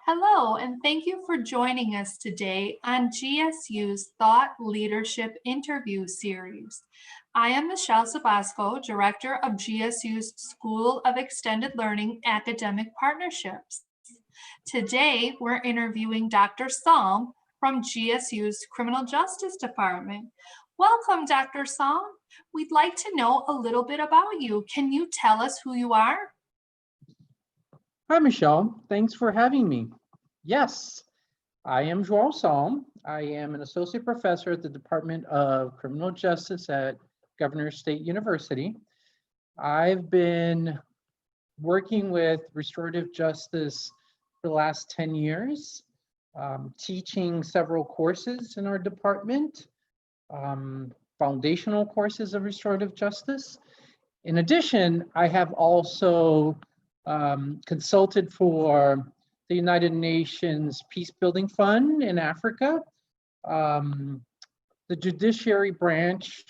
Hello, and thank you for joining us today on GSU's Thought Leadership Interview Series. I am Michelle Sabasco, Director of GSU's School of Extended Learning Academic Partnerships. Today, we're interviewing Dr. Salm from GSU's Criminal Justice Department. Welcome, Dr. Salm. We'd like to know a little bit about you. Can you tell us who you are? Hi, Michelle. Thanks for having me. Yes, I am Joao Salm. I am an associate professor at the Department of Criminal Justice at Governor State University. I've been working with restorative justice for the last 10 years, teaching several courses in our department, foundational courses of restorative justice. In addition, I have also consulted for the United Nations Peace Building Fund in Africa, the judiciary branch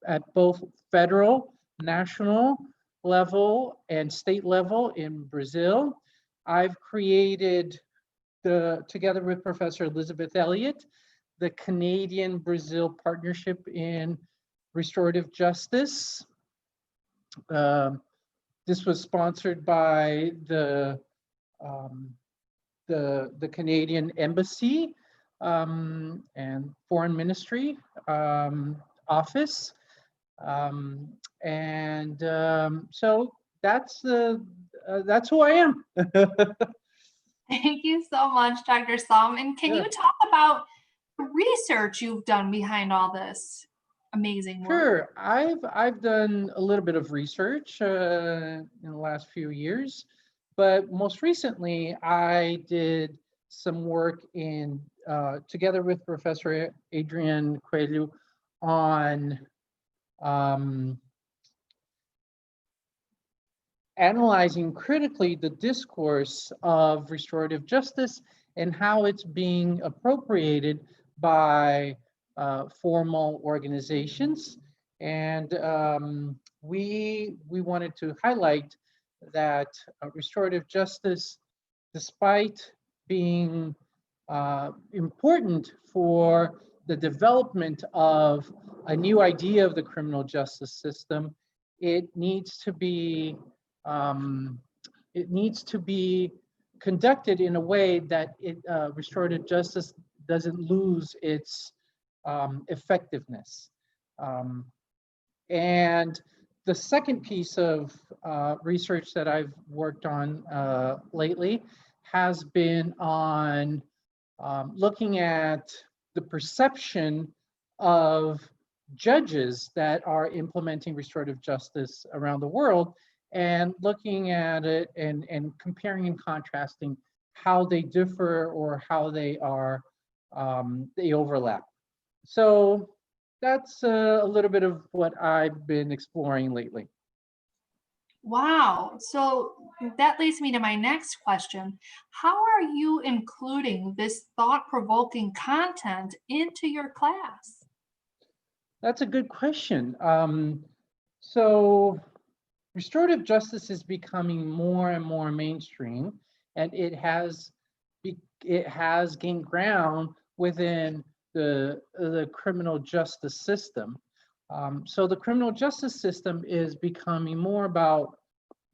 at both federal, national level, and state level in Brazil. I've created, together with Professor Elizabeth Elliott, the Canadian-Brazil Partnership in Restorative Justice. This was sponsored by the Canadian Embassy and Foreign Ministry office, so that's who I am. Thank you so much, Dr. Salm. And can you talk about the research you've done behind all this amazing work? Sure, I've done a little bit of research in the last few years, but most recently I did some work in together with Professor Adrian Coelho on analyzing critically the discourse of restorative justice and how it's being appropriated by formal organizations. And we wanted to highlight that restorative justice, despite being important for the development of a new idea of the criminal justice system, it needs to be conducted in a way that restorative justice doesn't lose its effectiveness. And the second piece of research that I've worked on lately has been on looking at the perception of judges that are implementing restorative justice around the world, and looking at it and comparing and contrasting how they differ or how they are they overlap. So that's a little bit of what I've been exploring lately. Wow. So that leads me to my next question. How are you including this thought-provoking content into your class? That's a good question. So restorative justice is becoming more and more mainstream, and it has gained ground within the criminal justice system. So the criminal justice system is becoming more about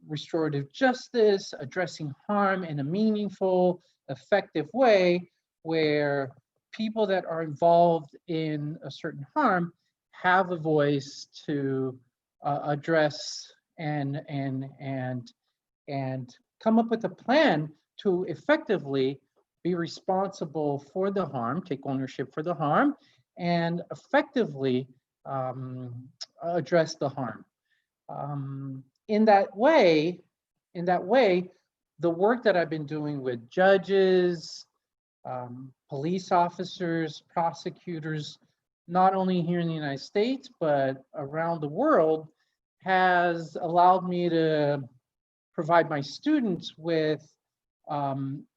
restorative justice, addressing harm in a meaningful, effective way, where people that are involved in a certain harm have a voice to address and come up with a plan to effectively be responsible for the harm, take ownership for the harm, and effectively address the harm. In that way, the work that I've been doing with judges, police officers, prosecutors, not only here in the United States, but around the world, has allowed me to provide my students with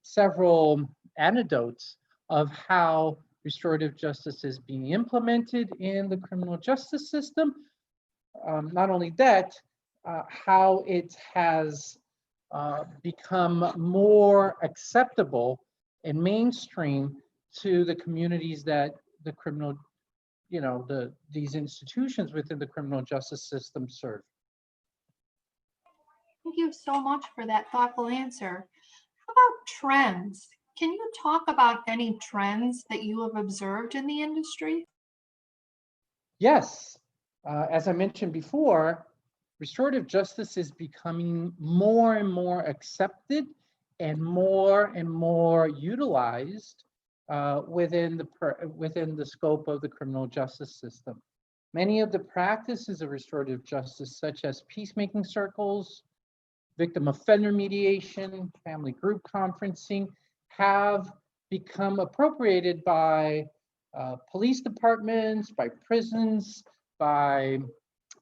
several anecdotes of how restorative justice is being implemented in the criminal justice system. Not only that, how it has become more acceptable and mainstream to the communities that the criminal, these institutions within the criminal justice system serve. Thank you so much for that thoughtful answer. How about trends? Can you talk about any trends that you have observed in the industry? Yes, as I mentioned before, restorative justice is becoming more and more accepted and more utilized within the scope of the criminal justice system. Many of the practices of restorative justice, such as peacemaking circles, victim offender mediation, family group conferencing, have become appropriated by police departments, by prisons, by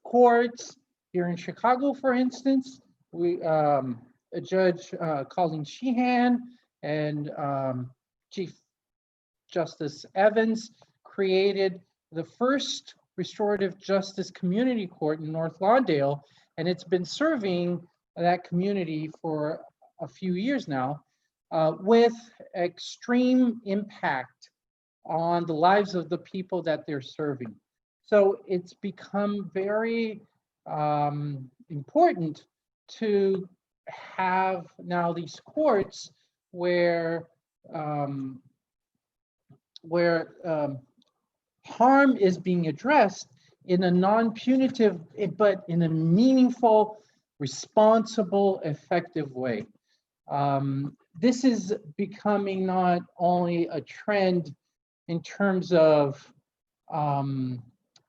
courts. Here in Chicago, for instance, a judge, Colleen Sheehan, and Chief Justice Evans created the first restorative justice community court in North Lawndale, and it's been serving that community for a few years now, with extreme impact on the lives of the people that they're serving. So it's become very important to have now these courts where harm is being addressed in a non-punitive, but in a meaningful, responsible, effective way. This is becoming not only a trend in terms of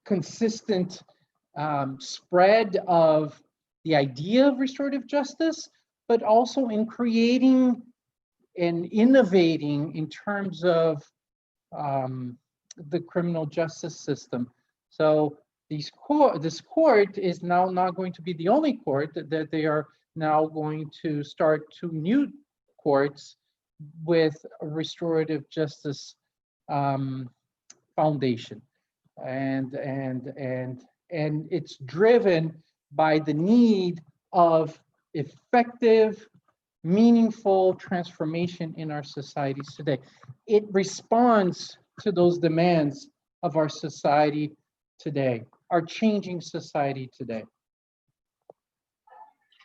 consistent spread of the idea of restorative justice, but also in creating and innovating in terms of the criminal justice system. So this court is now not going to be the only court, that they are now going to start 2 new courts with a restorative justice foundation, and it's driven by the need of effective, meaningful transformation in our societies today. It responds to those demands of our society today, our changing society today.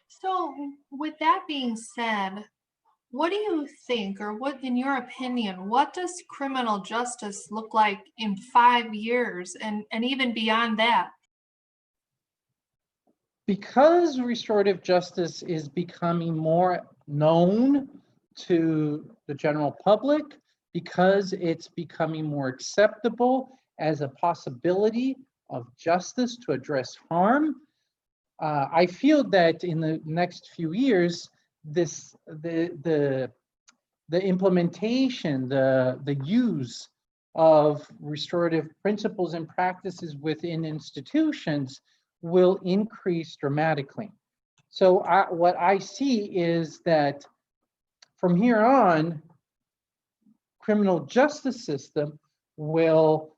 So, with that being said, what do you think, or what, in your opinion, what does criminal justice look like in 5 years and even beyond that? Because restorative justice is becoming more known to the general public, because it's becoming more acceptable as a possibility of justice to address harm, I feel that in the next few years, the implementation, the use of restorative principles and practices within institutions will increase dramatically. So what I see is that from here on, criminal justice system will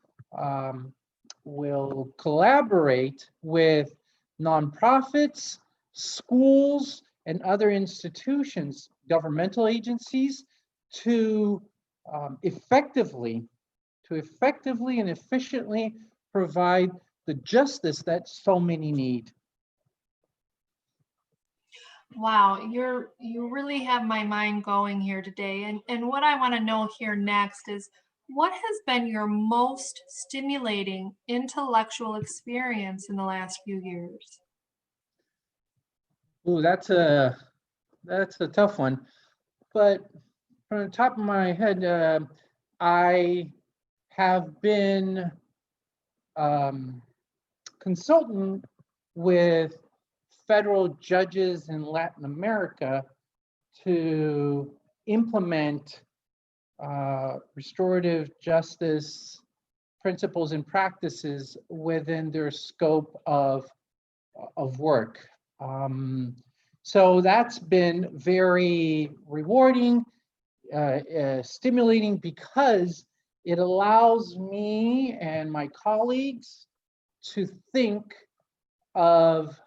collaborate with nonprofits, schools, and other institutions, governmental agencies, to effectively and efficiently provide the justice that so many need. Wow, you really have my mind going here today. And what I want to know here next is, what has been your most stimulating intellectual experience in the last few years? Ooh, that's a tough one. But from the top of my head, I have been consultant with federal judges in Latin America to implement restorative justice principles and practices within their scope of work. So that's been very rewarding, stimulating, because it allows me and my colleagues to think of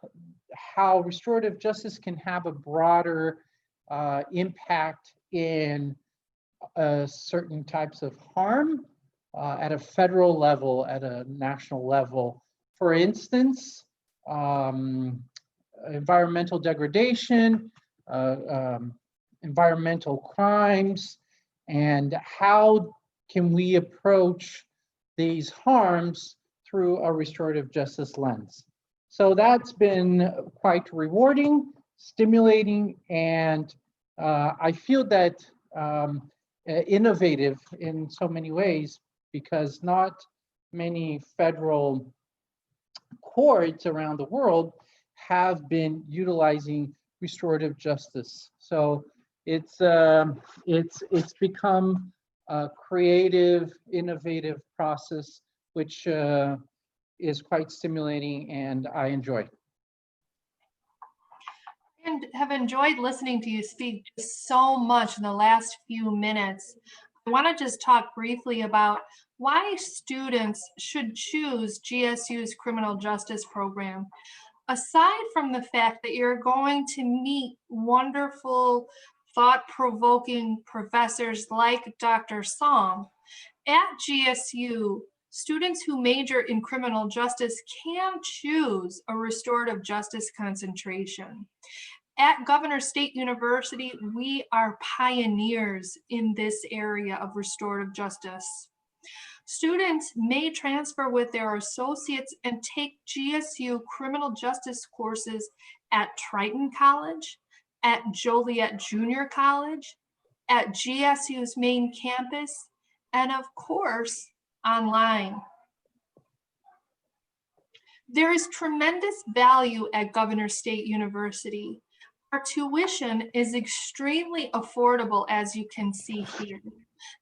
how restorative justice can have a broader impact in certain types of harm at a federal level, at a national level. For instance, environmental degradation, environmental crimes, and how can we approach these harms through a restorative justice lens. So that's been quite rewarding, stimulating, and I feel that innovative in so many ways, because not many federal courts around the world have been utilizing restorative justice. So it's become a creative, innovative process, which is quite stimulating, and I enjoy. And have enjoyed listening to you speak just so much in the last few minutes. I want to just talk briefly about why students should choose GSU's criminal justice program. Aside from the fact that you're going to meet wonderful, thought-provoking professors like Dr. Salm, at GSU, students who major in criminal justice can choose a restorative justice concentration. At Governor State University, we are pioneers in this area of restorative justice. Students may transfer with their associates and take GSU criminal justice courses at Triton College, at Joliet Junior College, at GSU's main campus, and of course, online. There is tremendous value at Governor State University. Our tuition is extremely affordable, as you can see here.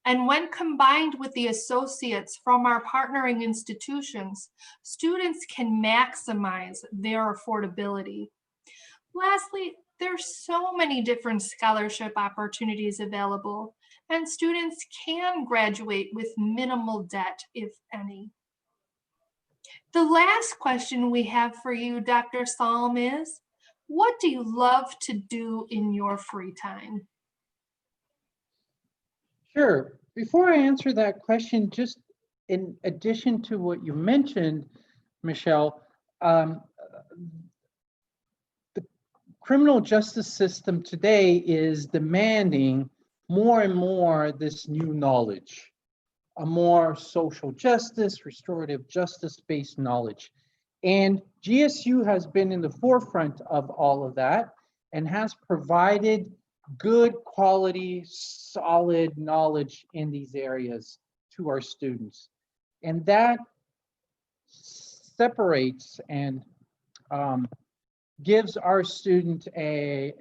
And when combined with the associates from our partnering institutions, students can maximize their affordability. Lastly, there's so many different scholarship opportunities available, and students can graduate with minimal debt, if any. The last question we have for you, Dr. Salm, is what do you love to do in your free time? Sure. Before I answer that question, just in addition to what you mentioned, Michelle, the criminal justice system today is demanding more and more this new knowledge, a more social justice, restorative justice-based knowledge. And GSU has been in the forefront of all of that and has provided good quality, solid knowledge in these areas to our students. And that separates and gives our student it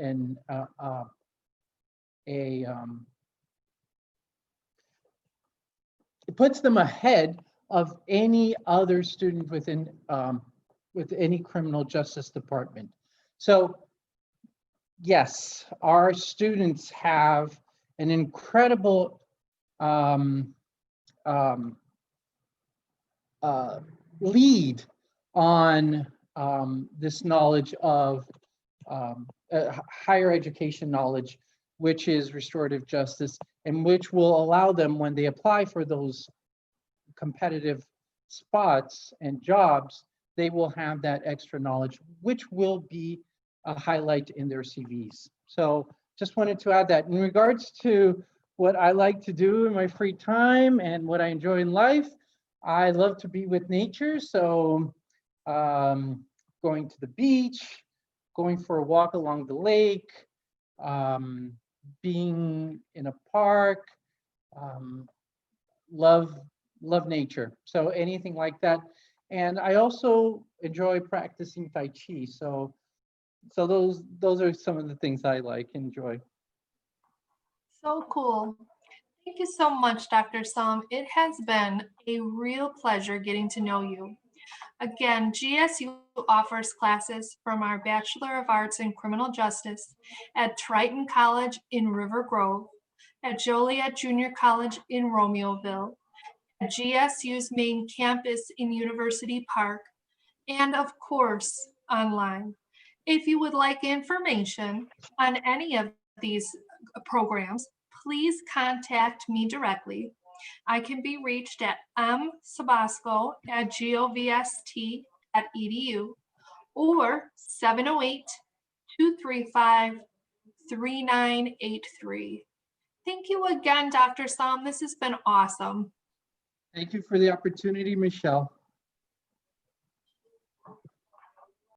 puts them ahead of any other student within with any criminal justice department. So yes, our students have an incredible lead on this knowledge of higher education knowledge, which is restorative justice, and which will allow them, when they apply for those competitive spots and jobs, they will have that extra knowledge, which will be a highlight in their CVs. So just wanted to add that. In regards to what I like to do in my free time and what I enjoy in life, I love to be with nature. So going to the beach, going for a walk along the lake, being in a park, love nature. So anything like that. And I also enjoy practicing Tai Chi. So those are some of the things I like, enjoy. So cool. Thank you so much, Dr. Salm. It has been a real pleasure getting to know you. Again, GSU offers classes from our Bachelor of Arts in Criminal Justice at Triton College in River Grove, at Joliet Junior College in Romeoville, at GSU's main campus in University Park, and of course, online. If you would like information on any of these programs, please contact me directly. I can be reached at msabasco@govst.edu or 708-235-3983. Thank you again, Dr. Salm. This has been awesome. Thank you for the opportunity, Michelle.